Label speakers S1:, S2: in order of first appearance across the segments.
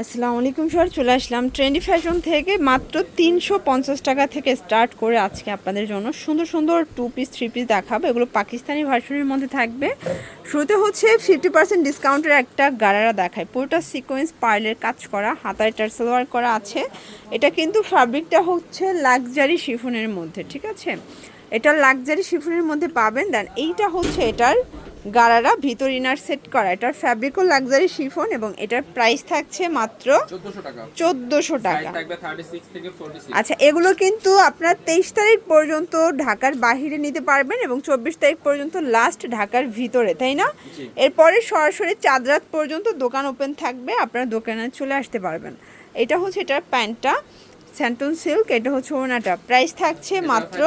S1: আসসালামু আলাইকুম স্যার, চলে আসলাম ট্রেন্ডি ফ্যাশন থেকে। মাত্র 350 টাকা থেকে স্টার্ট করে আজকে আপনাদের জন্য সুন্দর সুন্দর 2 পিস 3 পিস দেখাবো। এগুলো পাকিস্তানি ভার্সনের মধ্যে থাকবে। শুরুতে হচ্ছে 50% ডিসকাউন্টের একটা গারারা দেখায়, পুরোটা সিকোয়েন্স পার্লের কাজ করা, হাতায় টার্সেল ওয়ার্ক করা আছে। এটা কিন্তু ফ্যাব্রিকটা হচ্ছে লাক্সারি শিফনের মধ্যে, ঠিক আছে? এটা লাক্সারি শিফনের মধ্যে পাবেন। দেন এইটা হচ্ছে এটার গারারা, ভিতর ইনার সেট করা। এটার ফ্যাব্রিকও লাক্সারি শিফন এবং এটার প্রাইস থাকছে মাত্র 1400 টাকা। আচ্ছা, এগুলো কিন্তু আপনার 23 তারিখ পর্যন্ত ঢাকার বাহিরে নিতে পারবেন এবং 24 তারিখ পর্যন্ত লাস্ট ঢাকার ভিতরে, তাই না? এরপরে সরাসরি চাঁদ রাত পর্যন্ত দোকান ওপেন থাকবে, আপনারা দোকানে চলে আসতে পারবেন। এটা হচ্ছে এটার প্যান্টটা স্যান্টন সিল্ক, এটা হচ্ছে ওনাটা। প্রাইস থাকছে মাত্র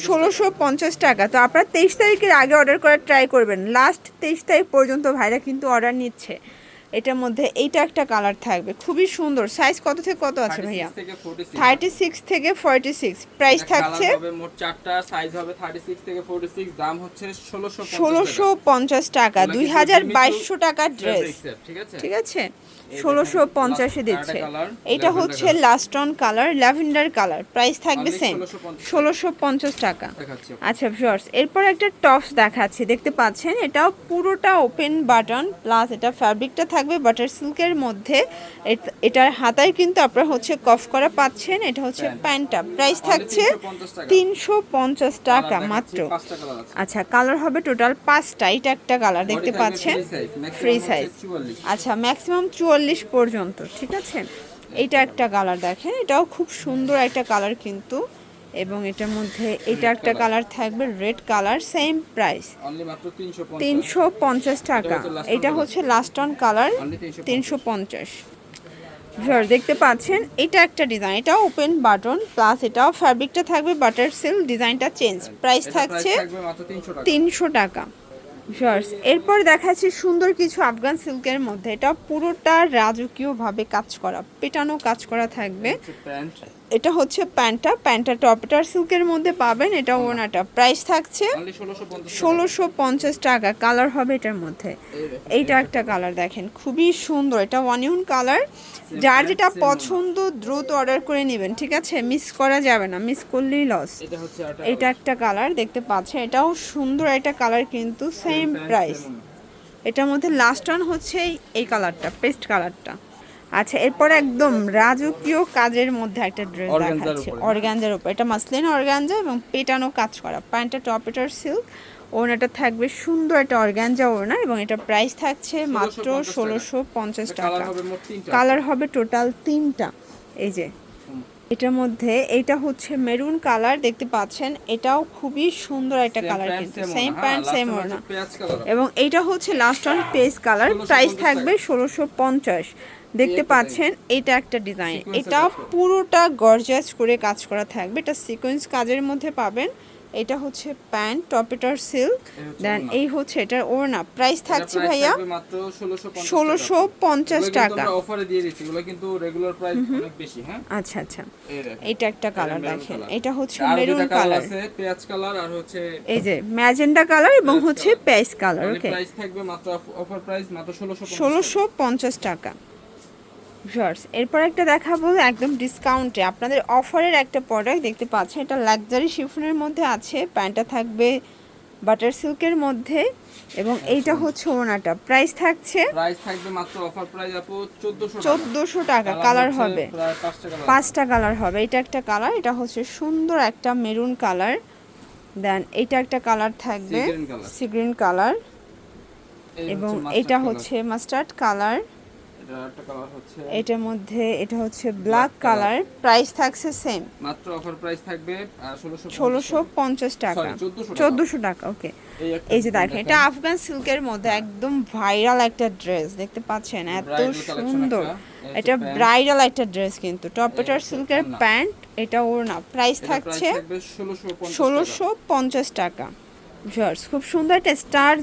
S1: 1650 টাকা। তো আপনারা 23 তারিখের আগে অর্ডার করার ট্রাই করবেন, লাস্ট 23 তারিখ পর্যন্ত ভাইরা কিন্তু অর্ডার নিচ্ছে। এটার মধ্যে এইটা একটা কালার থাকবে, খুবই সুন্দর। সাইজ কত থেকে কত আছে ভাইয়া? 36 থেকে 46। প্রাইস থাকছে
S2: মোট 4টা সাইজ হবে 36 থেকে 46, দাম হচ্ছে
S1: 1650 টাকা। 2200 টাকার ড্রেস, ঠিক আছে? 1650 দিচ্ছে। এটা হচ্ছে last on colour, lavender colour. Price থাকবে সেম 1650 টাকা। আচ্ছা ভিউয়ার্স, এরপর একটা টপস দেখাচ্ছি, দেখতে পাচ্ছেন। এটাও পুরোটা ওপেন বাটন, প্লাস এটা ফ্যাব্রিকটা থাকবে বাটার সিল্কের মধ্যে। এটার হাতায় কিন্তু আপনারা হচ্ছে কফ করা পাচ্ছেন। এটা হচ্ছে প্যান্টটা। প্রাইস থাকছে 350 টাকা মাত্র। আচ্ছা, কালার হবে টোটাল 5টা। এটা একটা কালার দেখতে পাচ্ছেন, ফ্রি সাইজ। আচ্ছা, ম্যাক্সিমাম 44 পর্যন্ত, ঠিক আছে? এইটা একটা কালার দেখেন, এটাও খুব সুন্দর একটা কালার কিন্তু। এবং এটার মধ্যে এটা একটা কালার থাকবে, রেড কালার, সেম প্রাইস 350 টাকা। এটা হচ্ছে লাস্ট অন কালার, 350। দেখতে পাচ্ছেন, এটা একটা ডিজাইন, এটাও ওপেন বাটন, প্লাস এটাও ফ্যাব্রিকটা থাকবে বাটার সিল্ক, ডিজাইনটা চেঞ্জ। প্রাইস থাকছে 300 টাকা। এরপর দেখাচ্ছি সুন্দর কিছু আফগান সিল্কের মধ্যে। এটা পুরোটা রাজকীয়ভাবে কাজ করা, পেটানো কাজ করা থাকবে। এটা হচ্ছে প্যান্টটা টপটার সিল্কের মধ্যে পাবেন। এটা ওনাটা। প্রাইস থাকছে 1650 টাকা। কালার হবে এটার মধ্যে এইটা একটা কালার দেখেন, খুবই সুন্দর। এটা অনিয়ন কালার। যার যেটা পছন্দ দ্রুত অর্ডার করে নেবেন, ঠিক আছে? মিস করা যাবে না, মিস করলেই লস। এটা একটা কালার দেখতে পাচ্ছেন, এটাও সুন্দর একটা কালার কিন্তু সেম প্রাইস। এটার মধ্যে লাস্ট অন হচ্ছে এই কালারটা, পেস্ট কালারটা। আচ্ছা, এরপর একদম রাজকীয় কাজের মধ্যে একটা ড্রেস দেখাচ্ছি, অর্গানজার উপর। এটা মাসলিন অর্গানজা এবং পেটানো কাজ করা। প্যান্টটা টপেটার সিল্ক, ওড়নাটা থাকবে সুন্দর একটা অর্গানজা ওড়না এবং এটা প্রাইস থাকছে মাত্র 1650 টাকা। কালার হবে টোটাল 3টা। এই যে এটার মধ্যে এইটা হচ্ছে মেরুন কালার, দেখতে পাচ্ছেন। এটাও খুবই সুন্দর একটা কালার কিন্তু, সেম প্যান্ট সেম ওড়না। এবং এইটা হচ্ছে last on paste colour. Price থাকবে 1650। দেখতে পাচ্ছেন, এটা একটা ডিজাইন, এটা পুরোটা গর্জিয়াস করে কাজ করা থাকবে। এটা সিকোয়েন্স কাজের মধ্যে পাবেন। এটা হচ্ছে প্যান্ট টপেটার সিল্ক, দেন এই হচ্ছে এটার ওড়না। প্রাইস থাকছে ভাইয়া 1650 টাকা।
S2: অফারে দিয়ে দিচ্ছি, এগুলো কিন্তু রেগুলার প্রাইস অনেক বেশি। হ্যাঁ,
S1: আচ্ছা আচ্ছা। এটা একটা কালার দেখেন, এটা হচ্ছে মেরুন কালার,
S2: পেঁয়াজ কালার, আর হচ্ছে
S1: এই যে ম্যাজেন্ডা কালার এবং হচ্ছে পেঁয়াজ কালার। ওকে,
S2: প্রাইস থাকবে মাত্র অফার প্রাইস মাত্র
S1: 1650 টাকা। এরপর একটা দেখাবো একদম ডিসকাউন্টে আপনাদের অফারের একটা প্রোডাক্ট দেখতে পাচ্ছেন। এটা লাক্সারি শিফনের মধ্যে আছে, প্যান্টটা থাকবে বাটার সিল্কের মধ্যে এবং এইটা হচ্ছে ওনাটা। প্রাইস থাকছে
S2: মাত্র অফার প্রাইস আপু
S1: 1400 টাকা। কালার হবে 5টা কালার হবে। এটা একটা কালার, এটা হচ্ছে সুন্দর একটা মেরুন কালার। দেন এইটা একটা কালার থাকবে সি গ্রিন কালার এবং এটা হচ্ছে মাস্টার্ড কালার। এটার মধ্যে এটা হচ্ছে ব্ল্যাক কালার। প্রাইস থাকছে সেম,
S2: মাত্র অফার প্রাইস থাকবে
S1: 1650 টাকা, 1400 টাকা। ওকে, এই যে দেখেন, এটা আফগান সিল্কের মধ্যে একদম ভাইরাল একটা ড্রেস, দেখতে পাচ্ছেন এত সুন্দর। এটা ব্রাইডাল একটা ড্রেস কিন্তু, টপেটার সিল্কের প্যান্ট, এটা ওড়না। প্রাইস থাকছে 1650 টাকা। খুব সুন্দর একটা স্টার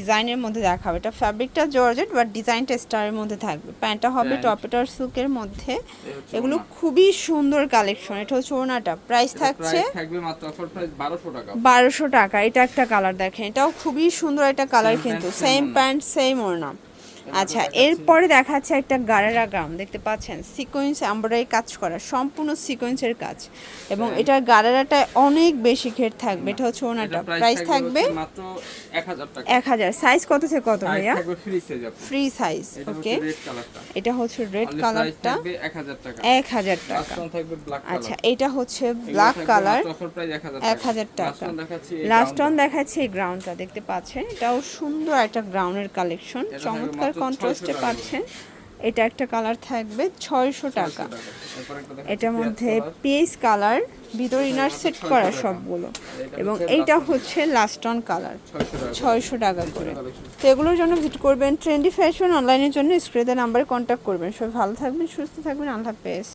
S1: ডিজাইনের মধ্যে দেখাবে। এটা ফ্যাব্রিকটা জর্জেট বাট ডিজাইনটা স্টারের মধ্যে থাকবে। প্যান্টটা হবে টপেটার সিল্কের মধ্যে। এগুলো খুবই সুন্দর কালেকশন। এটা হচ্ছে ওড়নাটা। প্রাইস থাকছে
S2: মাত্র অফার প্রাইস
S1: 1200 টাকা। এটা একটা কালার দেখেন, এটাও খুবই সুন্দর একটা কালার কিন্তু, সেম প্যান্ট সেম ওড়না। আচ্ছা, এরপরে দেখাচ্ছে একটা গারারা গাউন, দেখতে পাচ্ছেন সিকোয়েন্স এমব্রয়ডারি কাজ করা, সম্পূর্ণ সিকোয়েন্সের কাজ, এবং এটার গারারাটা অনেক বেশি ঘের থাকবে। এটা হচ্ছে ওনাটা, প্রাইস থাকবে
S2: মাত্র 1000 টাকা।
S1: 1000। সাইজ কত থেকে কত ভাইয়া?
S2: থাকবে ফ্রি সাইজ আপু।
S1: ফ্রি সাইজ, ওকে।
S2: রেড কালারটা,
S1: এটা হচ্ছে রেড কালারটা,
S2: থাকবে 1000 টাকা।
S1: 1000 টাকা।
S2: লাস্ট থাকবে ব্ল্যাক কালার।
S1: আচ্ছা, এটা হচ্ছে ব্ল্যাক কালার,
S2: অফার প্রাইস
S1: 1000 টাকা।
S2: দেখাচ্ছি
S1: লাস্ট অন দেখাচ্ছি এই গ্রাউন্ডটা, দেখতে পাচ্ছেন এটাও সুন্দর একটা গ্রাউন্ডের কালেকশন, চমৎকার কন্ট্রাস্টে পাচ্ছেন। এটা একটা কালার থাকবে 600 টাকা। এটার মধ্যে পিএস কালার, ভিতর ইনার সেট করা সবগুলো, এবং এইটা হচ্ছে লাস্ট অন কালার, 600 টাকা করে। তো এগুলোর জন্য ভিজিট করবেন ট্রেন্ডি ফ্যাশন অনলাইনের জন্য স্ক্রিনের নাম্বারে কন্ট্যাক্ট করবেন। সবাই ভালো থাকবেন, সুস্থ থাকবেন, আল্লাহ হাফেজ।